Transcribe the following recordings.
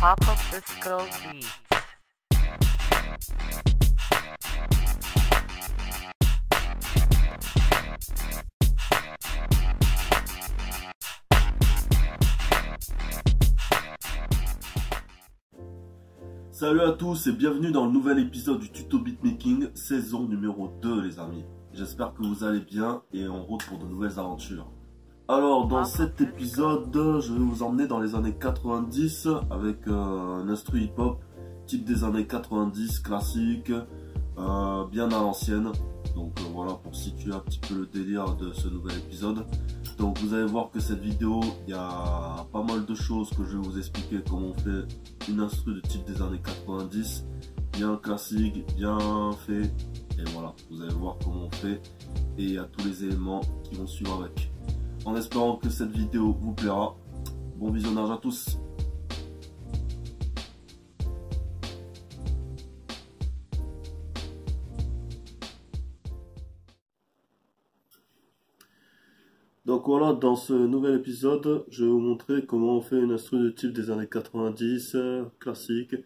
Papa Fisco Beats. Salut à tous et bienvenue dans le nouvel épisode du tuto beatmaking, saison numéro 2 les amis. J'espère que vous allez bien et en route pour de nouvelles aventures. Alors dans cet épisode, je vais vous emmener dans les années 90 avec un instru hip-hop type des années 90 classique, bien à l'ancienne. Donc voilà pour situer un petit peu le délire de ce nouvel épisode. Donc vous allez voir que cette vidéo, il y a pas mal de choses que je vais vous expliquer comment on fait une instru de type des années 90, bien classique, bien fait. Et voilà, vous allez voir comment on fait et il y a tous les éléments qui vont suivre avec. En espérant que cette vidéo vous plaira. Bon visionnage à tous. Donc voilà, dans ce nouvel épisode, je vais vous montrer comment on fait une instru de type des années 90, classique.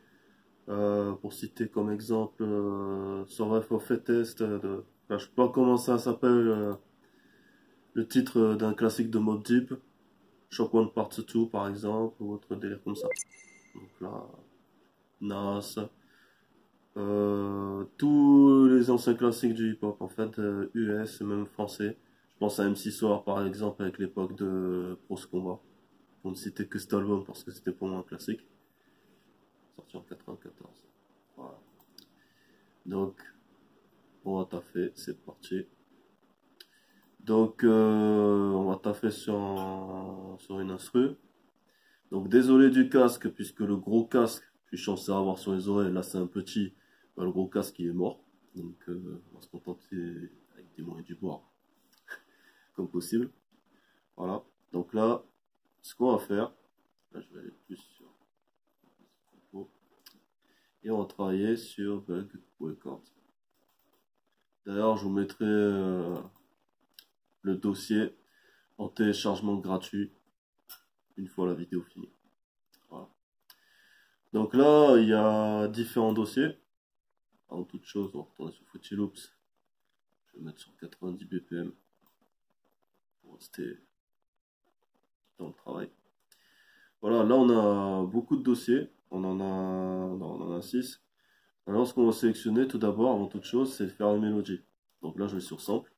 Pour citer comme exemple Survive for Fittest, je sais pas comment ça s'appelle, le titre d'un classique de Mobb Deep, Shock One Part 2 par exemple, ou autre délire comme ça. Donc là, Nas, tous les anciens classiques du hip-hop en fait, US et même français. Je pense à MC Solar par exemple avec l'époque de Pros Combat, pour ne citer que cet album parce que c'était pour moi un classique, sorti en 94. Voilà. Donc, on va taffer, c'est parti. Donc, on va taffer sur une instru. Donc, désolé du casque, puisque le gros casque que je suis censé avoir sur les oreilles, là c'est un petit, bah, le gros casque il est mort. Donc, on va se contenter avec des moyens du bord, comme possible. Voilà. Donc là, ce qu'on va faire, là je vais aller plus sur et on va travailler sur Bug Records. D'ailleurs, je vous mettrai le dossier en téléchargement gratuit une fois la vidéo finie. Voilà. Donc là, il y a différents dossiers. En toute chose, on va retourner sur Fruity Loops. Je vais mettre sur 90 BPM pour rester dans le travail. Voilà, là on a beaucoup de dossiers. On en a 6. Alors ce qu'on va sélectionner tout d'abord, avant toute chose, c'est faire une mélodie. Donc là, je vais sur Sample.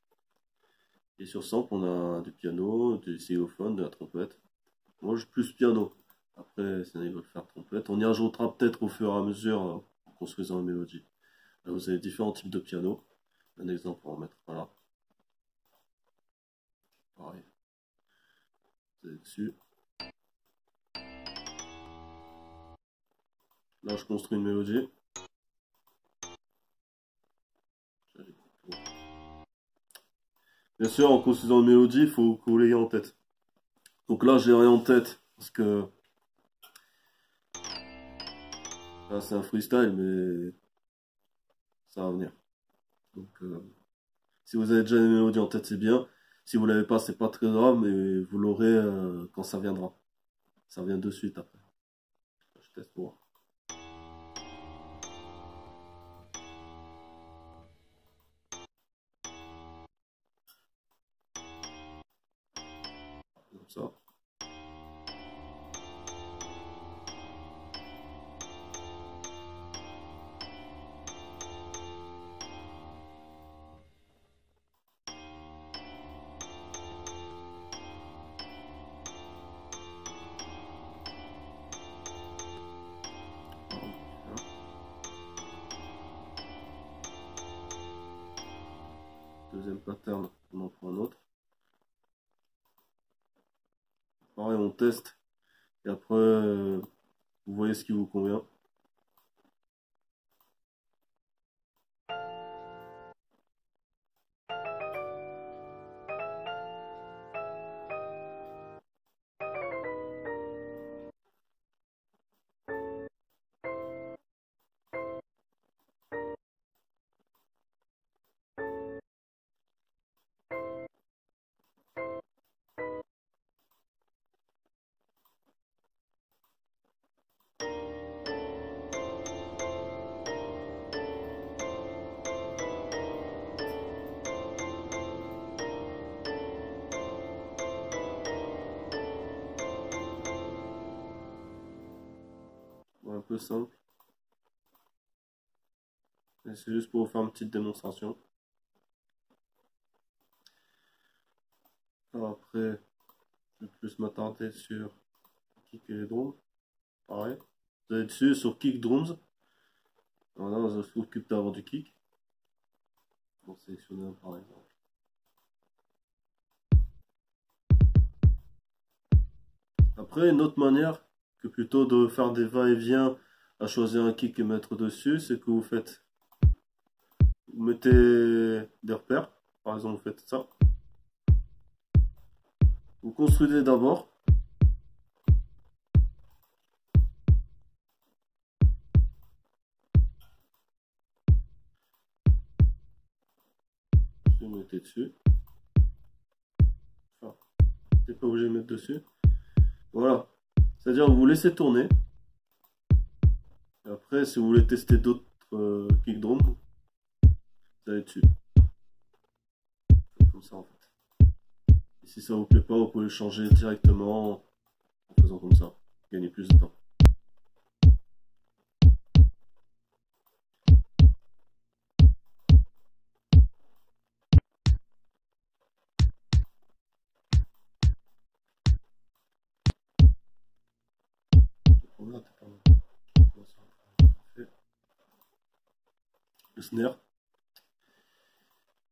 Et sur Sample, on a du piano, du xylophone, de la trompette. Moi, je suis plus piano. Après, si on veut faire trompette, on y ajoutera peut-être au fur et à mesure en construisant une mélodie. Là, vous avez différents types de piano. Un exemple, on va en mettre voilà. Pareil. Vous allez dessus. Là, je construis une mélodie. Bien sûr, en construisant une mélodie, il faut que vous l'ayez en tête. Donc là, j'ai rien en tête parce que là, c'est un freestyle, mais ça va venir. Donc, si vous avez déjà une mélodie en tête, c'est bien. Si vous l'avez pas, c'est pas très grave, mais vous l'aurez quand ça viendra. Ça vient de suite après. Je teste pour voir. Comme ça. Deuxième pattern, on en prend un autre. Pareil, on teste. Et après, vous voyez ce qui vous convient. simple. C'est juste pour vous faire une petite démonstration. Alors après, je vais plus m'attarder sur kick et les drums. Pareil. Vous allez dessus sur kick drums. Voilà, on s'occupe d'avoir du kick. On sélectionne un par exemple. Après, une autre manière que plutôt de faire des va-et-vient à choisir un kick et mettre dessus, c'est que vous faites, vous mettez des repères. Par exemple, vous faites ça. Vous construisez d'abord. Vous mettez dessus. Enfin, vous n'êtes pas obligé de mettre dessus. Voilà. C'est-à-dire vous laissez tourner. Et après, si vous voulez tester d'autres kick drums, vous allez dessus. Comme ça en fait. Et si ça vous plaît pas, vous pouvez le changer directement en faisant comme ça. Gagner plus de temps. Le snare.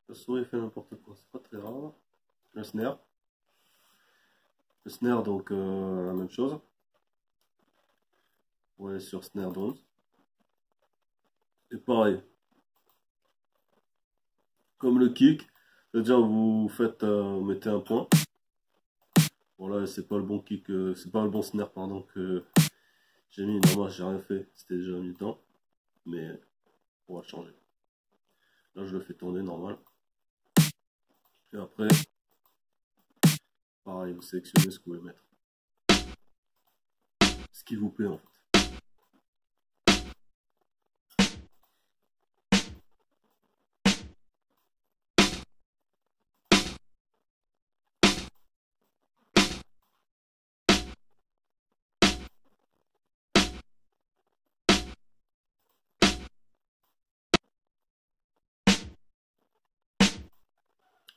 La souris fait n'importe quoi, c'est pas très grave. Le snare. Le snare, donc la même chose. Ouais, sur snare drums. Et pareil. Comme le kick, c'est-à-dire vous faites, vous mettez un point. Voilà, c'est pas le bon kick, c'est pas le bon snare pardon que j'ai mis. Non, moi j'ai rien fait, c'était déjà mis dedans. Mais on va changer. Là je le fais tourner normal. Et après, pareil, vous sélectionnez ce que vous voulez mettre. Ce qui vous plaît en fait.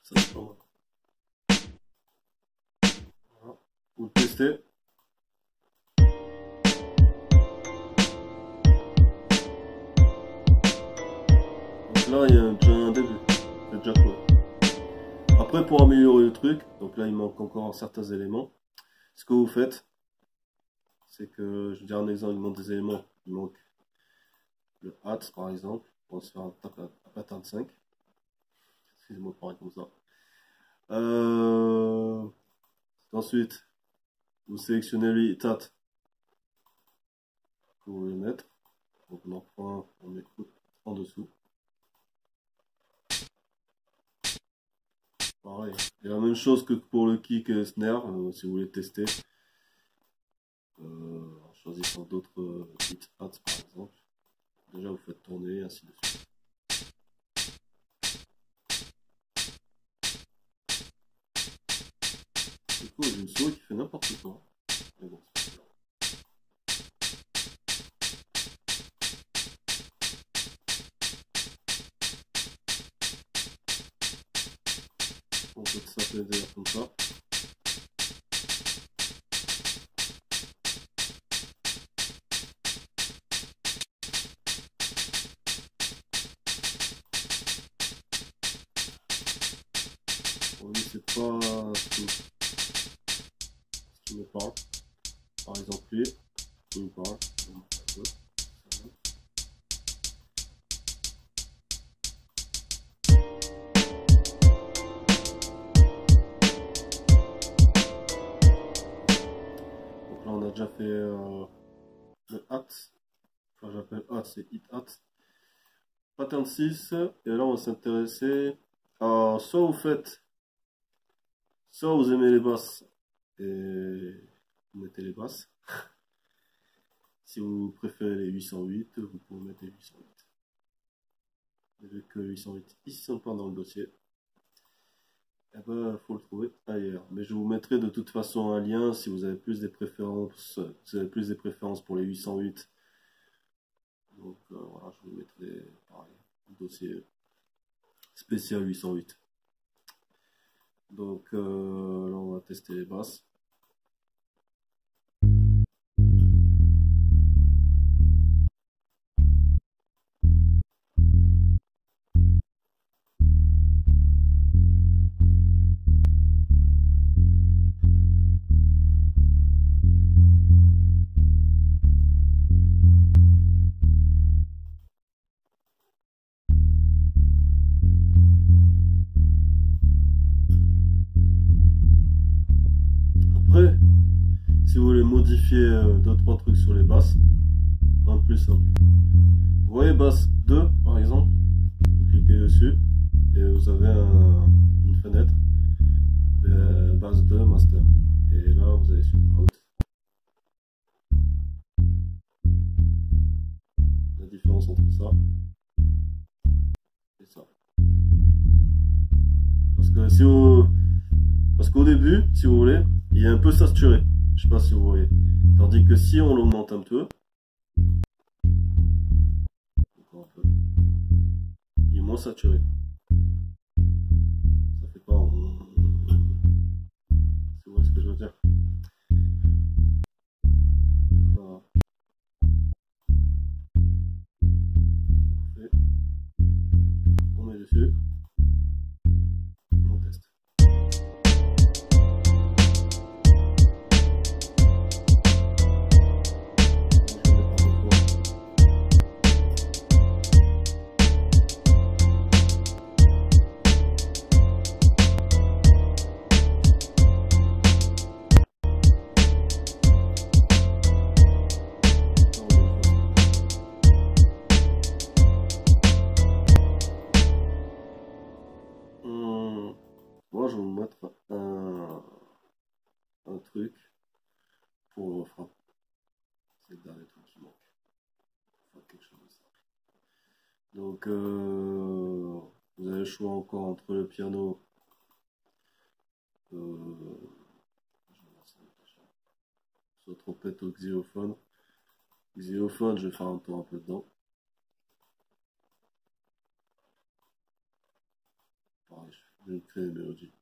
Ça c'est pas mal. Voilà. Vous le testez. Donc là il y a déjà un début. C'est déjà cool. Après pour améliorer le truc, donc là il manque encore certains éléments. Ce que vous faites, c'est que, je vais dire un exemple, il manque des éléments. Il manque le hat par exemple. On va se faire un pattern 5. Excusez-moi de parler comme ça. Ensuite, vous sélectionnez le hat que vous voulez mettre. Donc on en prend un, on met en dessous. Pareil. Et la même chose que pour le kick et snare, si vous voulez tester. En choisissant d'autres hit hats par exemple. Déjà vous faites tourner et ainsi de suite. Du coup j'ai une souris qui fait n'importe quoi. Mais bon, c'est pas grave. On peut s'appeler d'ailleurs comme ça. Bon, lui c'est pas ce qui me parle. Par exemple lui, il me parle. Donc là on a déjà fait le hat. Enfin j'appelle hat, c'est hit hat. Pattern 6. Et là on va s'intéresser à soit vous faites, soit vous aimez les basses et vous mettez les basses. Si vous préférez les 808, vous pouvez mettre les 808. Et vu que 808 ils sont pas dans le dossier, eh ben faut le trouver ailleurs. Mais je vous mettrai de toute façon un lien si vous avez plus des préférences, si vous avez plus des préférences pour les 808 Donc voilà, je vous mettrai pareil, le dossier spécial 808. Donc là on va tester les basses. Après, si vous voulez modifier 2-3 trucs sur les basses, un plus simple. Vous voyez basse 2 par exemple, vous cliquez dessus et vous avez une fenêtre, basse 2 master. Et là vous allez sur out. La différence entre ça et ça. Parce qu'au début, si vous voulez, il est un peu saturé. Je sais pas si vous voyez. Tandis que si on l'augmente un peu, il est moins saturé. Ça fait pas. Si vous voyez ce que je veux dire. Voilà. Et on met dessus. On teste. Moi, je vais vous mettre un truc pour le refrain. C'est le dernier truc qui manque. Enfin, quelque chose de simple. Donc, vous avez le choix encore entre le piano. Soit trompette ou xylophone. Xylophone, je vais faire un tour un peu dedans. Pareil, je vais créer des mélodies.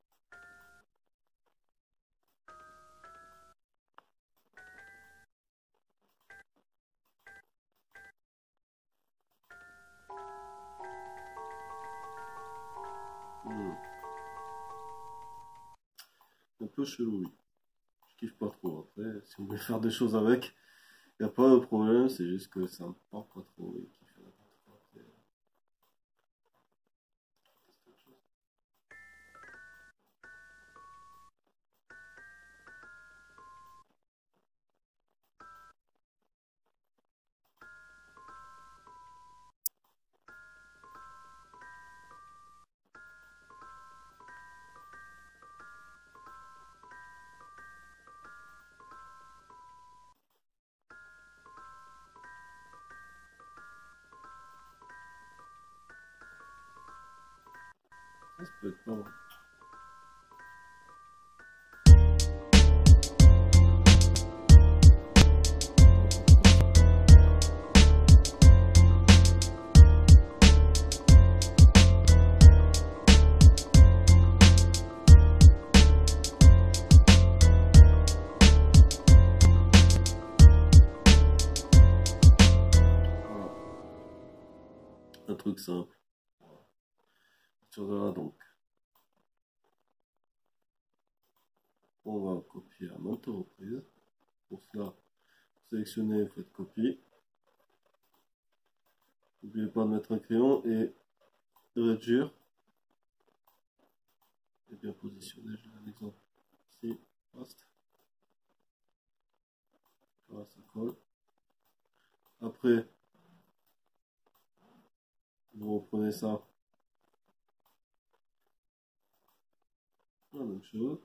Un peu chelou, oui. Je kiffe pas trop. Après, si vous voulez faire des choses avec, il n'y a pas de problème, c'est juste que ça me parle pas trop. Oui, ça peut être pas mal. Voilà. Un truc simple. Sur là, donc, on va copier à maintes reprises. Pour cela, sélectionnez, faites copie. N'oubliez pas de mettre un crayon et de réduire. Et bien positionner, je donne un exemple. Ici, paste. Voilà, ça colle. Après, vous reprenez ça. La même chose.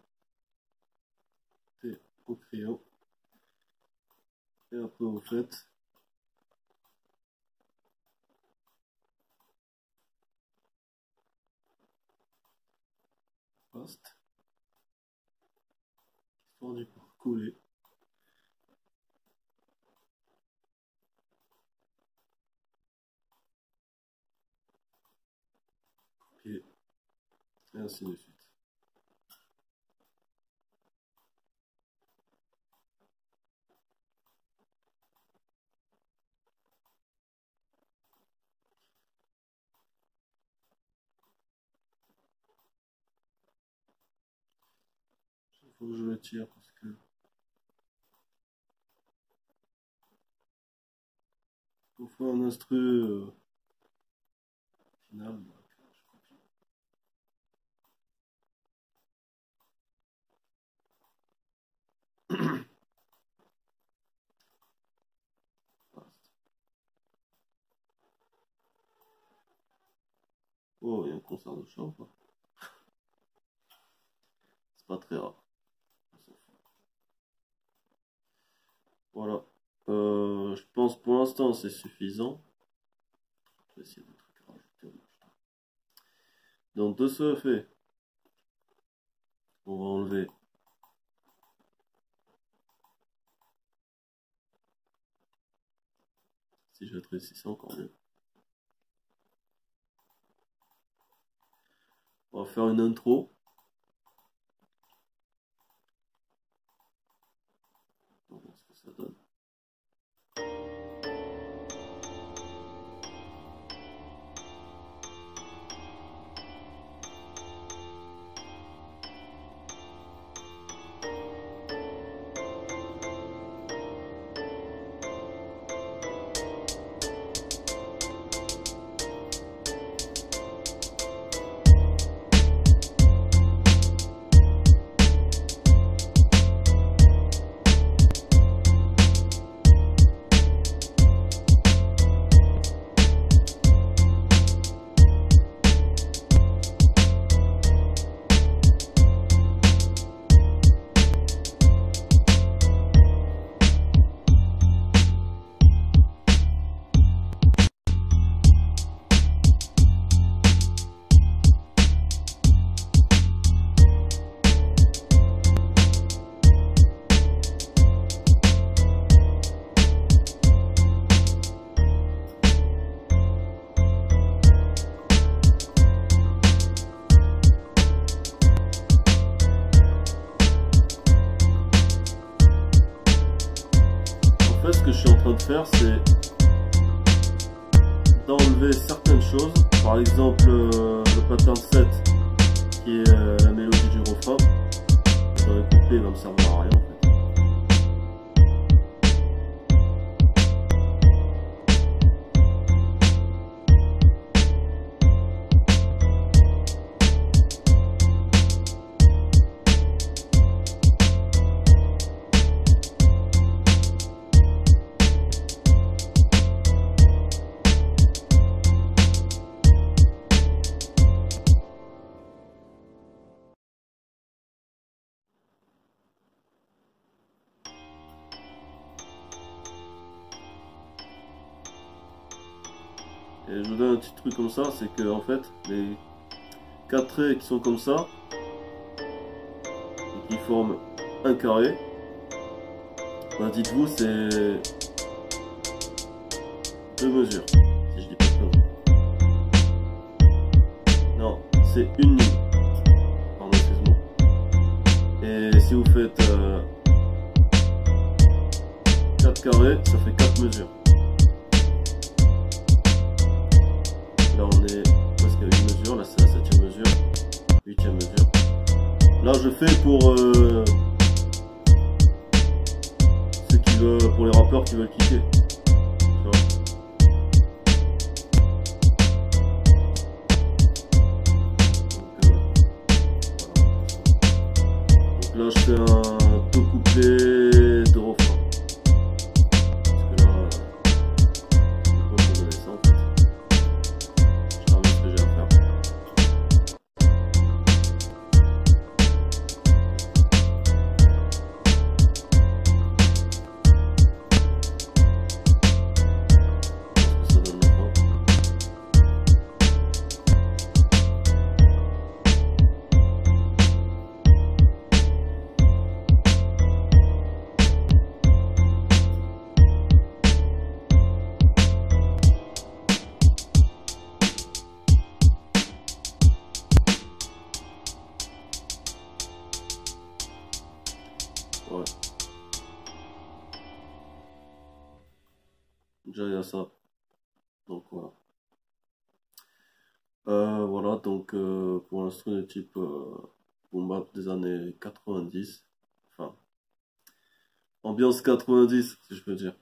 Et au crayon. Et après, vous faites paste. Histoire de coller. Et ainsi de suite. Il faut que je le tire parce que il faut un instru final. Donc, je copie. Oh, il y a un concert de chant, quoi. C'est pas très rare. On s'en fout. Voilà. Je pense pour l'instant c'est suffisant. Je vais essayer de trucs à rajouter. Donc de ce fait, on va enlever si je rétrécis ça encore mieux. On va faire une intro. On va voir ce que ça donne. Ce que je suis en train de faire, c'est d'enlever certaines choses, par exemple le pattern 7 qui est la mélodie du refrain. Dans les couplets, il va me servir à rien en fait. Et je vous donne un petit truc comme ça, c'est que en fait les 4 traits qui sont comme ça et qui forment un carré, ben dites-vous c'est 2 mesures, si je dis pas de conneries. Non, c'est une ligne. Pardon, excuse-moi. Et si vous faites 4 carrés, ça fait 4 mesures. Là on est presque à 8 mesures, là c'est la 7ème mesure, 8ème mesure. Là je fais pour ceux qui veulent, pour les rappeurs qui veulent cliquer. Tu vois. Donc là je fais un 2 couplets de refrain. Parce que là, je peux pas donner ça en fait. Ouais. Déjà, il y a ça. Donc, voilà. Voilà, donc, pour l'instru de type boom bap des années 90. Enfin, ambiance 90, si je peux dire.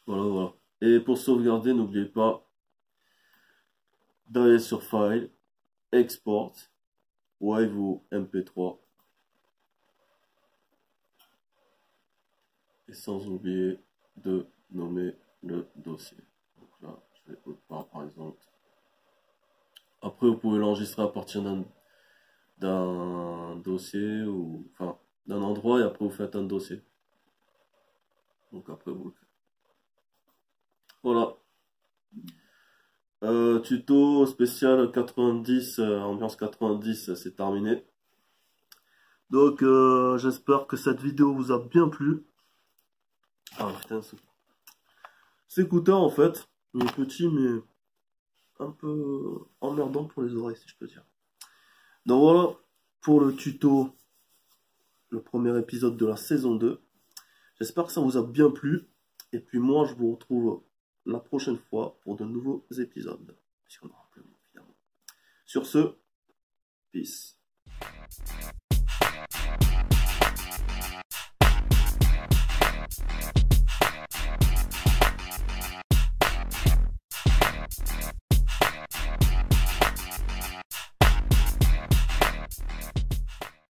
Voilà, voilà. Et pour sauvegarder, n'oubliez pas d'aller sur File, Export, Wave ou MP3. Et sans oublier de nommer le dossier. Donc là, je vais autre par exemple. Après, vous pouvez l'enregistrer à partir d'un dossier ou enfin d'un endroit et après vous faites un dossier. Donc après vous le faites. Voilà. Tuto spécial 90, ambiance 90, c'est terminé. Donc j'espère que cette vidéo vous a bien plu. Ah putain, c'est écouteur en fait. Il est petit mais un peu emmerdant pour les oreilles si je peux dire. Donc voilà pour le tuto, le premier épisode de la saison 2. J'espère que ça vous a bien plu. Et puis moi, je vous retrouve la prochaine fois pour de nouveaux épisodes. Puisqu'on aura plus, évidemment. Sur ce, peace.